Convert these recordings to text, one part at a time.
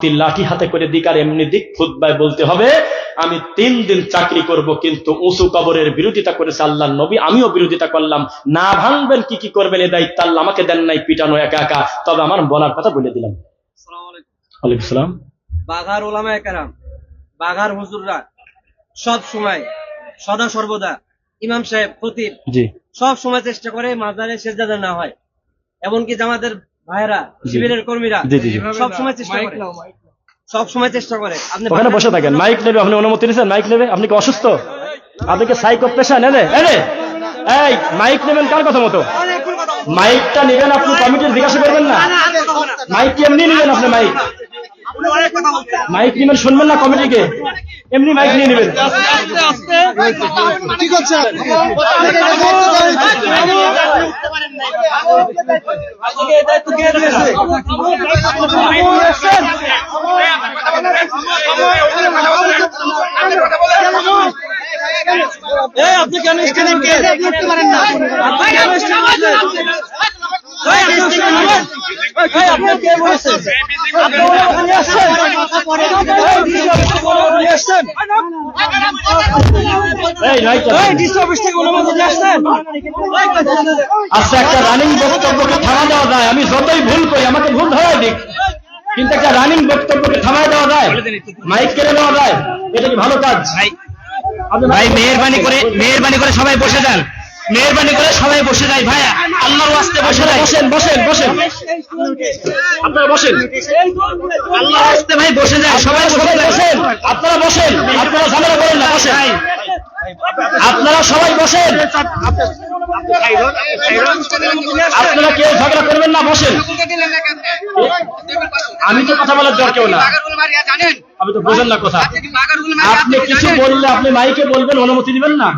লাঠি হাতে করে দিক আর এমনি দিক, খুতবায় বলতে হবে আমি 3 দিন চাকরি করব, কিন্তু উঁচু কবরের বিরোধিতা করেছে আল্লাহর নবী, আমিও বিরোধিতা করলাম। না ভাঙবেন কি কি করবেন এ দায়িত্ব আল্লাহ আমাকে দেন নাই পিটানো একা একা, তবে আমার বলার কথা বলে দিলাম। ওয়ালাইকুম আসসালাম। বাগার ওলামায়ে কেরাম, বাগার হুজুররা সব সময় সদা সর্বদা ইমাম সাহেব খতিব জি সব সময় চেষ্টা করে মাজারে সেজদা না হয়, এমনকি জামাতের ভাইরা শিবিরের কর্মীরা জি জি জি। সব সময় চেষ্টা করে, সব সময় চেষ্টা করে। আপনি ওখানে বসে থাকেন, মাইক নেবে, আপনি অনুমতি নিয়েছেন মাইক নেবে? আপনি কি অসুস্থ? আপনি কি সাইকো পেশেন্ট? এনে এনে এই মাইক নেবেন কার কথা মতো? মাইকটা নেবেন আপনি, কমিটির জিজ্ঞাসা করবেন না? মাইক কি এমনি নেবেন আপনি? মাইক নেবেন, শুনবেন না কমিটিকে? এমনি মাইক নিয়ে নেবেন? কি করছেন? আপনি কেন করতে পারেন না? আপনি কে বলেছেন? আচ্ছা, একটা রানিং বক্তব্যকে থামা দেওয়া যায়? আমি যতই ভুল করি আমাকে ভুল ধরাই দিক, কিন্তু একটা রানিং বক্তব্যকে থামাই দেওয়া যায়, মাইক কেড়ে নেওয়া যায়? এটা কি ভালো কাজ? ভাই মেহেরবানি করে সবাই বসে যান, মেহেরবানি করে সবাই বসে যায় ভাই, আল্লাহর ওয়াস্তে বসে যায়। বসেন বসেন বসেন, আপনারা বসেন, আল্লাহর ওয়াস্তে ভাই বসে যায়, সবাই বসে যায়। বসেন, আপনারা বসেন, আপনারা ঝামেলা করেন না, বসেন, আপনারা সবাই বসেন, আপনারা কেউ ঝগড়া করবেন না, বসেন। আমি তো কথা বলার দরকার না, আমি তো বোঝেন না কথা। আপনি কিছু বললে আপনি মাইকে বলবেন, অনুমতি দিবেন না?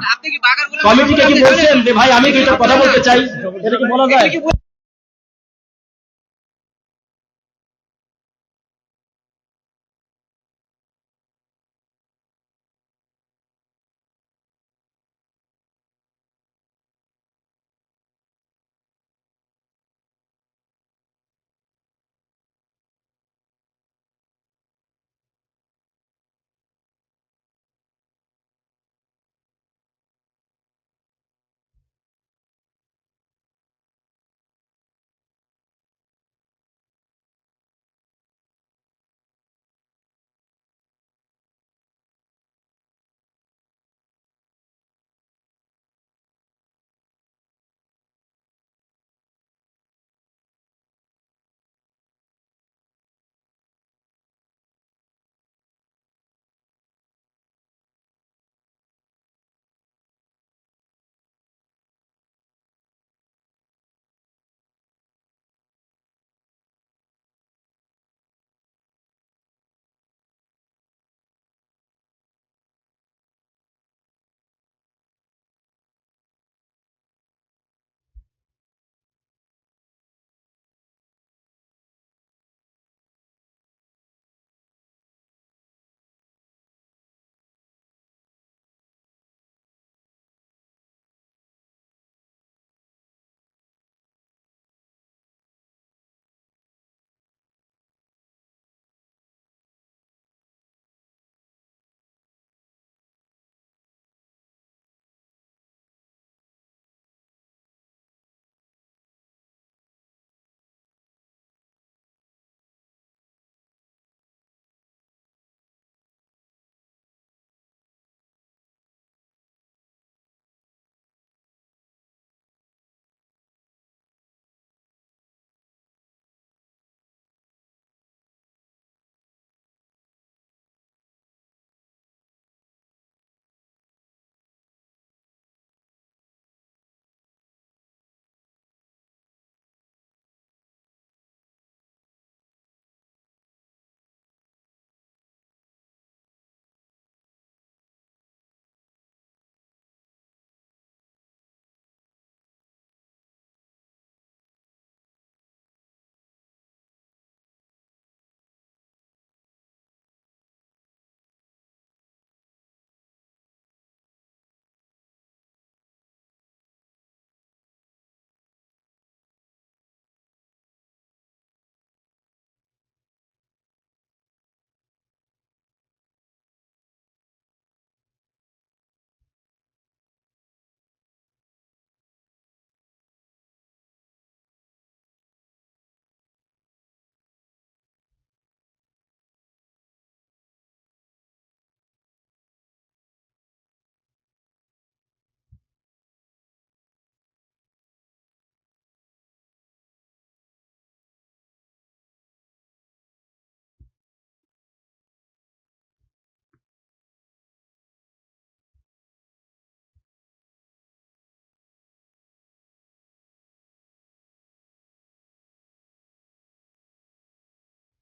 কমিটিকে কি বলছেন যে ভাই আমি কিছু কথা বলতে চাই? এটা কি বলা যায়?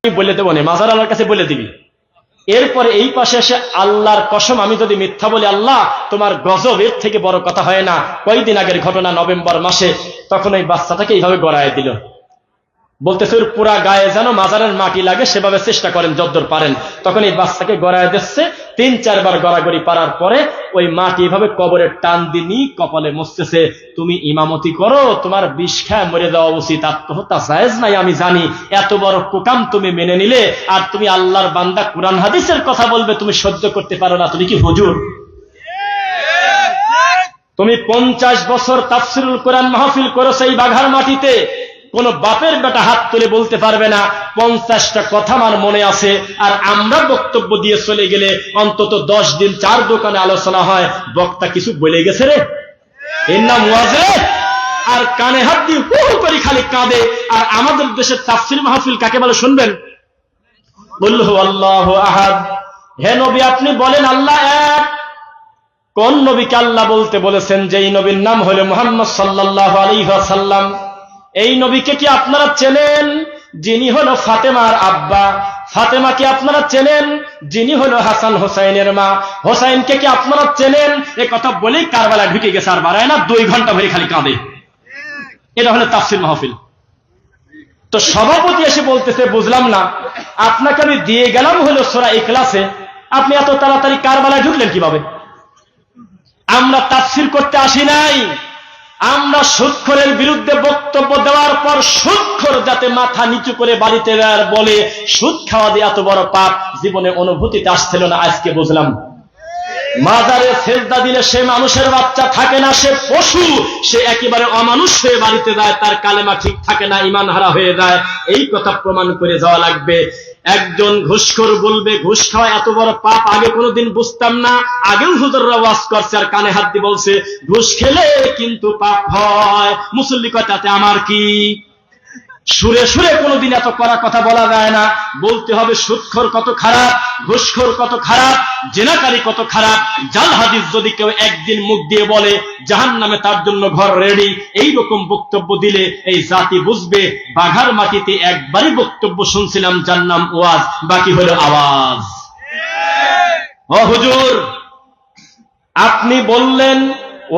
বলে দেবো না, মাজার আল্লাহর কাছে বলে দিবি। এরপরে এই পাশে এসে আল্লাহর কসম আমি যদি মিথ্যা বলি, আল্লাহ তোমার গজব, এর থেকে বড় কথা হয় না। কয়েকদিন আগের ঘটনা, নভেম্বর মাসে, তখন এই বাচ্চাটাকে এইভাবে গড়ায় দিল। বলতেছে ওর পুরা গায়ে যেন মাজারের মাটি লাগে, সেভাবে চেষ্টা করেন যতদূর পারেন। তখন এই বাচ্চাকে গড়ায় দিচ্ছে। 3-4 বার গড়াগড়ি পারার পরে ওই মাটি এভাবে কবরের টান দিনি কপালে মুছতেছে। তুমি ইমামতি করো, তোমার বিষ খায় মরে যাওয়া উচিত, আত্মহত্যা জায়েজ নাই আমি জানি। এত বড় কুকাম তুমি মেনে নিলে, আর তুমি আল্লাহর বান্দা, কুরআন হাদিসের কথা বলবে তুমি সহ্য করতে পারো না? তুমি কি হুজুর? তুমি 50 বছর তাফসিরুল কোরআন মাহফিল করেছো এই বাঘার মাটিতে, কোন বাপের বেটা হাত তুলে বলতে পারবে না 50টা কথা আমার মনে আছে। আর আমরা বক্তব্য দিয়ে চলে গেলে অন্তত 10 দিন 4 দোকানে আলোচনা হয়, বক্তা কিছু বলে গেছে রে, এর নাম ওয়াজ রে। আর কানে হাত দিয়ে হু হু করে খালি কাঁদে। আর আমাদের দেশের তাফসির মাহফিল কাকে বলে শুনবেন? কুল হুয়াল্লাহু আহাদ। হে নবী আপনি বলেন আল্লাহ এক। কোন নবীকে আল্লাহ বলতে বলেছেন? যেই নবীর নাম হলো মুহাম্মদ সাল্লাল্লাহু আলাইহি ওয়াসাল্লাম। এই নবীকে কি আপনারা চেনেন? যিনি হলো ফাতেমার আব্বা। ফাতেমাকে আপনারা চেনেন? যিনি হলো হাসান হোসাইনের মা। হোসাইনকে কি আপনারা চেনেন? এ কথা বলেই কারবালা ঢুকে গেছে, আর বাড়ায় না, 2 ঘন্টা ধরে খালি কাঁদে। এটা হলো তাফসির মাহফিল। তো সভাপতি এসে বলতেছে, বুঝলাম না, আপনাকে আমি দিয়ে গেলাম হলো সূরা ইখলাসে, আপনি এত তাড়াতাড়ি কারবালায় ঢুকলেন কিভাবে? আমরা তাফসির করতে আসি নাই, আমরা সুদখোরের বিরুদ্ধে বক্তব্য দেওয়ার পর সুদখোর যাতে মাথা নিচু করে বাড়িতে আর বলে সুদ খাওয়া দিয়ে এত বড় পাপ জীবনে অনুভূতিতে আসছিল না, আজকে বুঝলাম। মাজারে সেজদা দিলে সে মানুষের বাচ্চা থাকে না, সে পশু, সে একেবারে অমানুষ হয়ে বাড়িতে যায়, তার কালেমা ঠিক থাকে না, ঈমান হারা হয়ে যায়। এই কথা প্রমাণ করে যাওয়া লাগবে। একজন ঘুষখোর বলবে ঘুষ খাওয়া এত বড় পাপ, আগে কোনোদিন বুঝতাম না, আগেও হুজুররা ওয়াজ করছে আর কানে হাত দিয়ে বলছে ঘুষ খেলে কিন্তু পাপ হয়। মুসল্লি কয় তাতে আমার কি? সুরে সুরে কোনোদিন এত কড়া কথা বলা যায় না। বলতে হবে সুদখোর কত খারাপ, ঘুষখোর কত খারাপ, জেনাকারী কত খারাপ। জাল হাদিস যদি কেউ একদিন মুখ দিয়ে বলে জাহান্নামে তার জন্য ঘর রেডি, এইরকম বক্তব্য দিলে এই জাতি বুঝবে বাঘার মাটিতে একবারই বক্তব্য শুনছিলাম, যার নাম ওয়াজ, বাকি হলো আওয়াজ। ও হুজুর, আপনি বললেন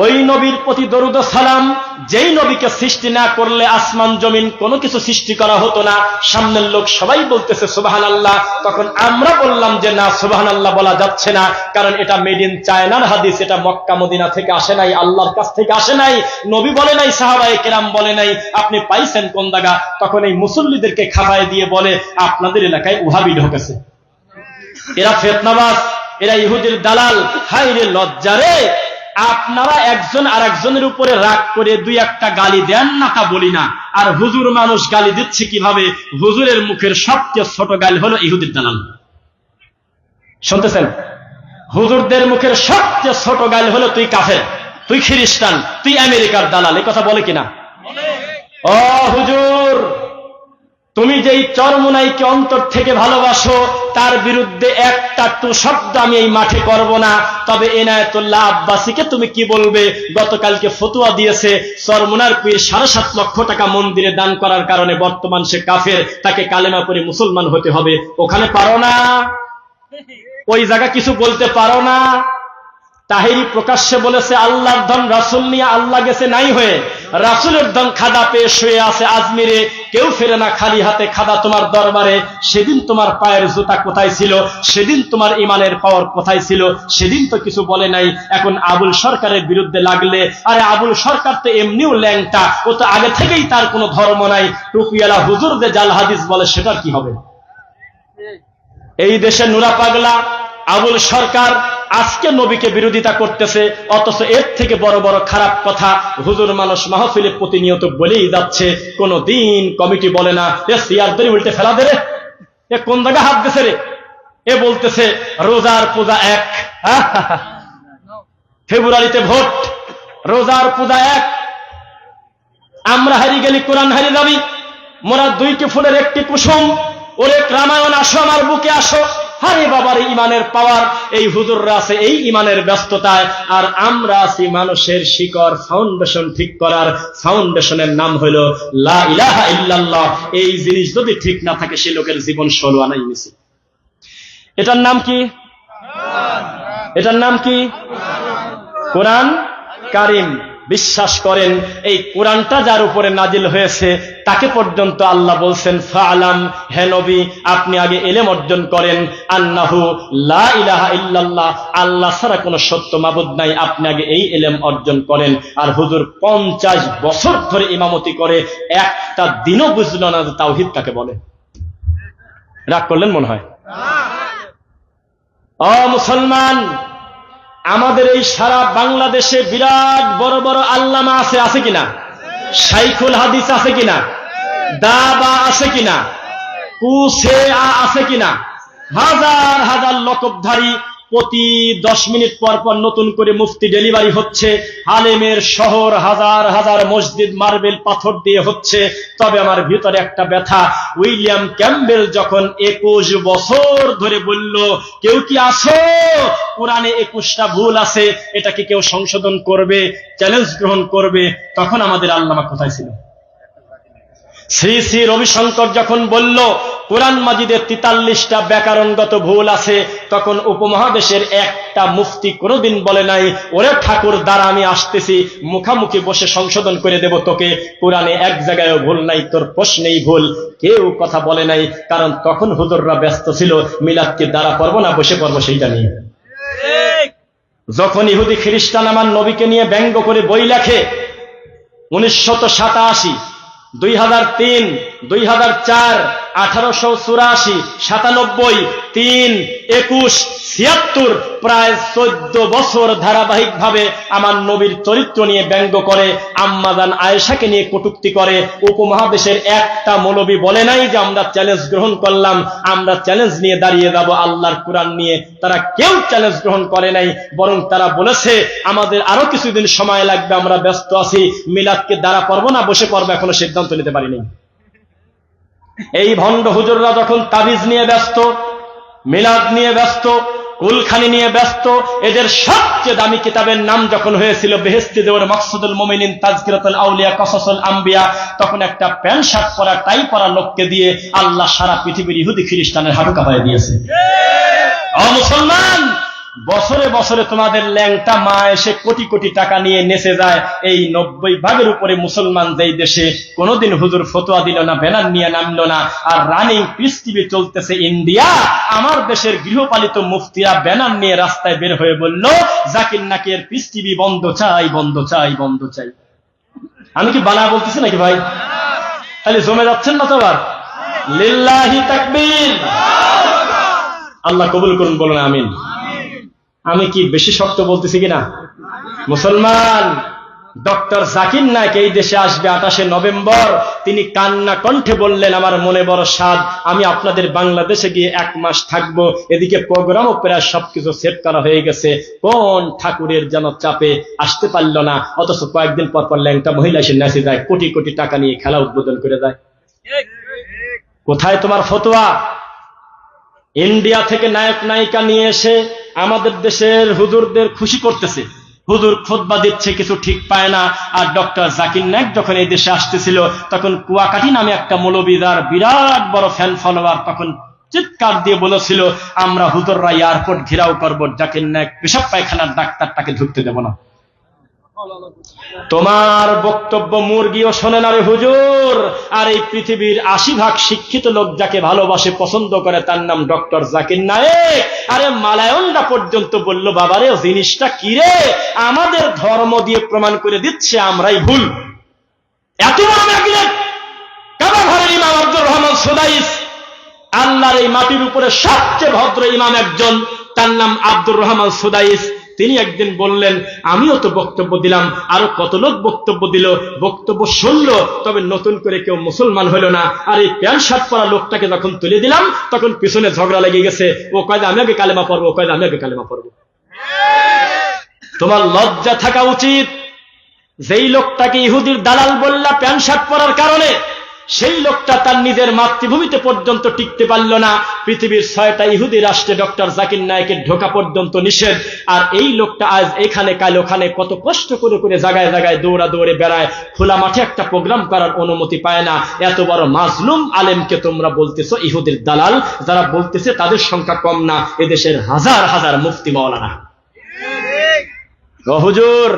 ওই নবীর প্রতি দরুদ ও সালাম, যেই নবীকে সৃষ্টি না করলে আসমান জমিন কোনো কিছু সৃষ্টি করা হতো না। সামনের লোক সবাই বলতেছে সুবহানাল্লাহ। তখন আমরা বললাম যে না, সুবহানাল্লাহ বলা যাচ্ছে না, কারণ এটা মেড ইন চায়নার হাদিস, এটা মক্কা মদিনা থেকে আসে নাই, আল্লাহর কাছ থেকে আসে নাই, নবী বলে নাই, সাহাবায়ে কেরাম বলে নাই, আপনি পাইছেন কোন জায়গা? তখন এই মুসল্লিদেরকে খাপায় দিয়ে বলে আপনাদের এলাকায় ওহাবি ঢোকেছে, এরা ফিতনাবাজ, এরা ইহুদির দালাল। হায় রে লজ্জা রে! আপনারা একজন আর একজনের উপরে রাগ করে 2-1টা গালি দেন না, তা বলি না। আর হুজুর মানুষ গালি দিচ্ছে কিভাবে? হুজুরের মুখের সবচেয়ে ছোট গালি হলো ইহুদির দালাল। শুনতেছেন? হুজুরদের মুখের সবচেয়ে ছোট গালি হলো তুই কাফের, তুই খ্রিস্টান, তুই আমেরিকার দালাল। এই কথা বলে কিনা? ও হুজুর, তুমি যেই চরমুনাইকে অন্তর থেকে ভালোবাসো, তার বিরুদ্ধে একটা টু শব্দ আমি এই মাঠে করব না। তবে এনায়েতুল্লাহ আব্বাসীকে তুমি কি বলবে? গতকালকে ফতোয়া দিয়েছে চরমুনার পীর 7.5 লক্ষ টাকা মন্দিরে দান করার কারণে বর্তমান সে কাফের, তাকে কালেমা পড়ে মুসলমান হতে হবে। ওখানে পারো না, ওই জায়গা কিছু বলতে পারো না। তাহিরি প্রকাশ্যে বলেছে আল্লাহর ধন রাসূল নিয়ে আল্লাহ গেছে নাই হয়ে, রাসূলের ধন খাদা পেয়ে শুয়ে আছে আজমিরে, কেউ ফেরে না খালি হাতে খাদা তোমার দরবারে। সেদিন তোমার পায়ের জুতা কোথায় ছিল? সেদিন তোমার ইমানের পাওয়ার কোথায় ছিল? সেদিন তো কিছু বলে নাই। এখন আবুল সরকারের বিরুদ্ধে লাগলে, আরে আবুল সরকার তো এমনিও ল্যাংটা, ও তো আগে থেকেই তার কোনো ধর্ম নাই। টুপিওয়ালা হুজুর যে জাল হাদিস বলে সেটার কি হবে? এই দেশে নুরা পাগলা আবুল সরকার আজকে নবীকে বিরোধিতা করতেছে, অথচ এর থেকে বড় বড় খারাপ কথা হুজুর মানুষ মাহফিলে প্রতিনিয়ত বলেই যাচ্ছে। কোন দিন কমিটি বলে না এ সিয়ার ধরে উল্টে ফেলা দে রে, এ কোন জায়গায় হাত দিছে রে। এ বলতেছে রোজার পূজা এক, ফেব্রুয়ারিতে ভোট, রোজার পূজা এক। আমরা হারিয়ে গেলি, কোরআন হারিয়ে যাবি। মোরা 2টি ফুলের একটি কুসুম, ওরে রামায়ণ আসো আমার বুকে আসো, আরে বাবার ইমানের পাওয়ার, এই হুজুররা আছে এই ইমানের ব্যস্ততায়, আর আমরা আছি মানুষের শিকড় ফাউন্ডেশন ঠিক করার। ফাউন্ডেশনের নাম হলো লা ইলাহা ইল্লাল্লাহ। এই জিনিস যদি ঠিক না থাকে সে লোকের জীবন 16 আনাই মিছে। এটার নাম কি? এটার নাম কি? কোরআন কারীম। বিশ্বাস করেন এই কোরআনটা যার উপরে নাজিল হয়েছে তাকে পর্যন্ত আল্লাহ বলছেন ফাআলাম, হে নবী আপনি আগে ইলম অর্জন করেন, আন্নাহু লা ইলাহা ইল্লাল্লাহ, আল্লাহ ছাড়া কোনো সত্য মাবুদ নাই, আপনি আগে এই ইলম অর্জন করেন। আর হুজুর 50 বছর ধরে ইমামতি করে একটা দিনও বুঝলো না যে তাওহীদ কাকে বলে। রাগ করলেন মনে হয়? ও মুসলমান, আমাদের এই সারা বাংলাদেশে বিরাট বড় বড় আল্লামা আছে, আছে কিনা? শাইখুল হাদিস আছে কিনা? দাবা আছে কিনা? কুসে আছে কিনা? হাজার হাজার লকবধারী, প্রতি 10 মিনিট পর পর নতুন করে মুফতি ডেলিভারি হচ্ছে, আলেমের শহর, হাজার হাজার মসজিদ মার্বেল পাথর দিয়ে হচ্ছে। তবে আমার ভিতরে একটা ব্যথা, উইলিয়াম ক্যাম্বেল যখন 21 বছর ধরে বলল কেউ কি আসো, কোরআনে 21টা ভুল আছে, এটা কি কেউ সংশোধন করবে, চ্যালেঞ্জ গ্রহণ করবে, তখন আমাদের আল্লামা কোথায় ছিল? শ্রী শ্রী রবিশঙ্কর যখন বলল কোরআন মাজিদে 43টা ব্যাকরণগত ভুল আছে, তখন উপমহাদেশের একটা মুফতি কোনোদিন বলে নাই ওরে ঠাকুর দ্বারা আমি আসতেছি, মুখামুখি বসে সংশোধন করে দেব তোকে, কোরআনে এক জায়গায়ও ভুল নাই, তোর প্রশ্নেই ভুল। কেউ কথা বলে নাই, কারণ তখন হুজুররা ব্যস্ত ছিল মিলাদকে দ্বারা পড়বো না বসে পড়বো সেইটা নিয়ে। যখন ইহুদি খ্রিস্টান আমার নবীকে নিয়ে ব্যঙ্গ করে বই লেখে 1987, 2003, 2004, 1884, 97, 3, 21, 76, প্রায় 14 বছর ধারাবাহিক ভাবে আমার নবীর চরিত্র নিয়ে ব্যঙ্গ করে, আম্মাজান আয়েশাকে নিয়ে কটূক্তি করে। উপমহাদেশের একটা মৌলবী বলে নাই যে আমরা চ্যালেঞ্জ গ্রহণ করলাম, আমরা চ্যালেঞ্জ নিয়ে দাঁড়িয়ে যাব আল্লাহর কোরআন নিয়ে। তারা কেউ চ্যালেঞ্জ গ্রহণ করে নাই, বরং তারা বলেছে আমাদের আরো কিছুদিন সময় লাগবে, আমরা ব্যস্ত আছি, মিলাদকে দ্বারা পড়বো না বসে পড়বো, এখনো সিদ্ধান্ত নিতে পারিনি। এই ভণ্ড হুজুররা যখন তাবিজ নিয়ে ব্যস্ত, মিলাদ নিয়ে ব্যস্ত, কুলখানি নিয়ে ব্যস্ত, এদের সবচেয়ে দামি কিতাবের নাম যখন হয়েছিল বেহেশতি দেওয়ার মাকসুদুল মুমিনিন, তাজকিরাতুল আউলিয়া, কসাসুল আম্বিয়া, তখন একটা প্যান্ট শার্ট পরা, টাই পরা লোককে দিয়ে আল্লাহ সারা পৃথিবীর ইহুদি খ্রিস্টানের হাঁটু কাঁপায় দিয়েছে। ও মুসলমান, বছরে বছরে তোমাদের ল্যাংটা মা এসে কোটি কোটি টাকা নিয়ে নেচে যায়। এই 90% উপরে মুসলমান যেই দেশে কোনোদিন হুজুর ফতোয়া দিল না, ব্যানার নিয়ে নামলো না, আর রানিং পিস টিভি চলতেছে ইন্ডিয়া, আমার দেশের গৃহপালিত মুফতিরা ব্যানার নিয়ে রাস্তায় বের হয়ে বলল জাকির নাকের পিস টিভি বন্ধ চাই, বন্ধ চাই, বন্ধ চাই। আমি কি বানা বলতেছি নাকি ভাই? তাহলে জমে যাচ্ছেন না তো? আবার লিল্লাহি তাকবীর। আল্লাহ কবুল করুন, বলুন আমিন। আমি কি বেশি শক্ত বলতেছি কিনা? মুসলমান, ডক্টর জাকির নায়েক এই দেশে আসবে 28শে নভেম্বর। তিনি কান্না কণ্ঠে বললেন আমার মনে বড় স্বাদ, আমি আপনাদের বাংলাদেশে গিয়ে 1 মাস থাকবো। এদিকে প্রোগ্রামও প্রায় সবকিছু সেট করা হয়ে গেছে, কোন ঠাকুরের যেন চাপে আসতে পারল না, অথচ কয়েকদিন পর পর ল্যাংটা মহিলা এসে নাচে যায়, কোটি কোটি টাকা নিয়ে খেলা উদ্বোধন করে যায়। কোথায় তোমার ফতোয়া? ইন্ডিয়া থেকে নায়ক নায়িকা নিয়ে এসে আমাদের দেশের হুজুরদের খুশি করতেছে, হুজুর খুতবা দিচ্ছে, কিছু ঠিক পায় না। আর ডক্টর জাকির নায়েক যখন এই দেশে আসতেছিল তখন কুয়াকাঠি নামে একটা মৌলবীদার বিরাট বড় ফ্যান ফলোয়ার তখন চিৎকার দিয়ে বলেছিল আমরা হুজুররা এয়ারপোর্ট ঘেরাও করবো, জাকির নায়েক পেশাব পায়খানার ডাক্তারটাকে ঢুকতে দেব না। তোমার বক্তব্য মুরগিও শোনে না রে হুজুর। আর এই পৃথিবীর 80% শিক্ষিত লোক যাকে ভালোবাসে, পছন্দ করে, তার নাম ডক্টর জাকির নায়েক। আরে মালায়নরা পর্যন্ত বলল বাবারে জিনিসটা কি রে, আমাদের ধর্ম দিয়ে প্রমাণ করে দিচ্ছে আমরাই ভুল। এত বড় ম্যাগনেট কাবা ঘরের ইমাম আব্দুর রহমান সুদাইস, আল্লাহর এই মাটির উপরে সবচেয়ে ভদ্র ইমাম একজন, তার নাম আব্দুর রহমান সুদাইস। তিনি একদিন বললেন আমিও তো বক্তব্য দিলাম, আরো কত লোক বক্তব্য দিল, বক্তব্য শুনলো, তবে নতুন করে কেউ মুসলমান হলো না। আর এই প্যান্ট শার্ট পরা লোকটাকে যখন তুলে দিলাম তখন পিছনে ঝগড়া লেগে গেছে, ও কয় আমি আগে কালেমা পড়বো, ও কয় আমি আগে কালেমা পড়বো। তোমার লজ্জা থাকা উচিত। যেই লোকটাকে ইহুদির দালাল বললা প্যান্ট শার্ট পরার কারণে, সেই লোকটা তার নিজের মাতৃভূমিতে পর্যন্ত টিকতে পারল না। পৃথিবীর 6টা ইহুদি রাষ্ট্রে ডক্টর জাকির নায়েকের ঢোকা পর্যন্ত নিষেধ, আর এই লোকটা আজ এখানে কাল ওখানে কত কষ্ট করে করে জায়গায় জায়গায় দৌড়ে বেড়ায়, খোলা মাঠে একটা প্রোগ্রাম করার অনুমতি পায় না। এত বড় মাজলুম আলেমকে তোমরা বলতেছো ইহুদির দালাল, যারা বলতেছে তাদের সংখ্যা কম না, এদেশের হাজার হাজার মুফতি মাওলানা। ও হুজুর,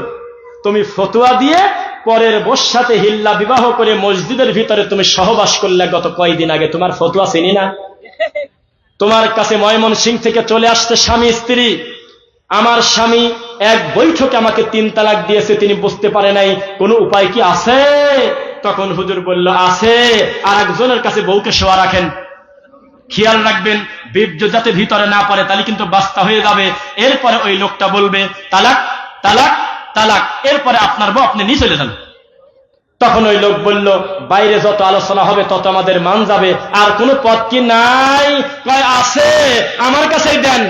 তুমি ফতোয়া দিয়ে পরের বর্ষাতে হিল্লা বিবাহ করে মসজিদের ভিতরে তুমি সহবাস করলে গত কয়দিন আগে, তোমার ফতোয়া চিনি না? তোমার কাছে ময়মনসিংহ থেকে চলে আসছে স্বামী স্ত্রী, আমার স্বামী এক বৈঠকে আমাকে 3 তালাক দিয়েছে, তিনি বুঝতে পারে নাই, কোনো উপায় কি আছে? তখন হুজুর বলল আছে, আর একজনের কাছে বউকে শোয়া রাখেন, খেয়াল রাখবেন বীর্য যাতে ভিতরে না পড়ে, তাহলে কিন্তু বাস্তা হয়ে যাবে। এরপরে ওই লোকটা বলবে তালাক তালাক তালাক, এরপরে আপনার বউ, আপনি নিয়ে চলে যান। তখন ওই লোক বলল বাইরে যত আলোচনা হবে তত আমাদের মান যাবে, আর কোনো পথ কি নাই? কয় আছে, আমার কাছেই দেন।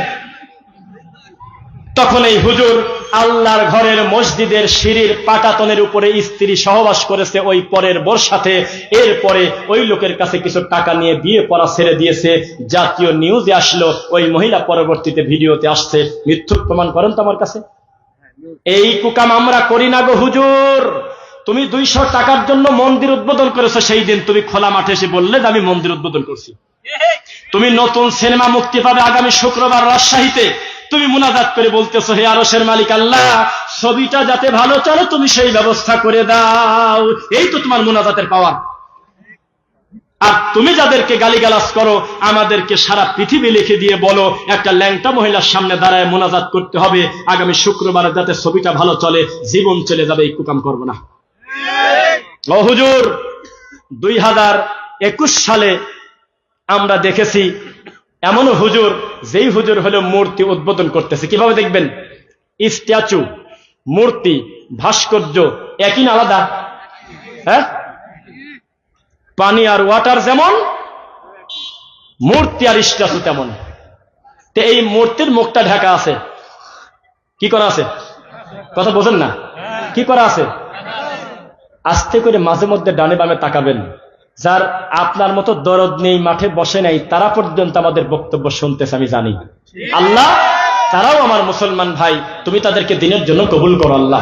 তখন এই হুজুর আল্লাহর ঘরের মসজিদের সিঁড়ির পাটাতনের উপরে স্ত্রী সহবাস করেছে ওই পরের বর্ষাতে। এরপরে ওই লোকের কাছে কিছু টাকা নিয়ে বিয়ে পড়া ছেড়ে দিয়েছে। জাতীয় নিউজে আসলো, ওই মহিলা পরবর্তীতে ভিডিওতে আসছে। মিথ্যুক প্রমাণ করেন তো আমার কাছে? এই কুকাম আমরা করি না গো হুজুর। তুমি 200 টাকার জন্য মন্দির উদ্বোধন করেছো, সেই দিন তুমি খোলা মাঠে এসে বললে যে আমি মন্দির উদ্বোধন করছি। তুমি নতুন সিনেমা মুক্তি পাবে আগামী শুক্রবার রাজশাহীতে, তুমি মুনাজাত করে বলতেছো হে আরশের মালিক আল্লাহ, ছবিটা যাতে ভালো চলে তুমি সেই ব্যবস্থা করে দাও। এই তো তোমার মুনাজাতের পাওয়ার। আর তুমি যাদেরকে গালিগালাজ করো, আমাদেরকে সারা পৃথিবী লিখে দিয়ে বলো একটা ল্যাংটা মহিলার সামনে দাঁড়ায় মুনাজাত করতে হবে আগামী শুক্রবার, যাতে ছবিটা ভালো চলে, জীবন চলে যাবে, এই কুকাম করবো না। ও হুজুর, 2021 সালে আমরা দেখেছি এমন হুজুর, যেই হুজুর হলো মূর্তি উদ্বোধন করতেছে। কিভাবে দেখবেন? স্ট্যাচু, মূর্তি, ভাস্কর্য একই না আলাদা? হ্যাঁ, পানি আর ওয়াটার যেমন, মূর্তি আর স্ট্যাচু তেমন। তো এই মূর্তির মুখটা ঢাকা আছে, কি করা আছে? কথা বোঝেন না? কি করা আছে? আস্তে করে মাঝে মধ্যে ডানে বামে তাকাবেন। যার আপনার মতো দরদ নেই, মাঠে বসে নাই, তারা পর্যন্ত আমাদের বক্তব্য শুনতেছে, আমি জানি। আল্লাহ, তারাও আমার মুসলমান ভাই, তুমি তাদেরকে দিনের জন্য কবুল করো আল্লাহ।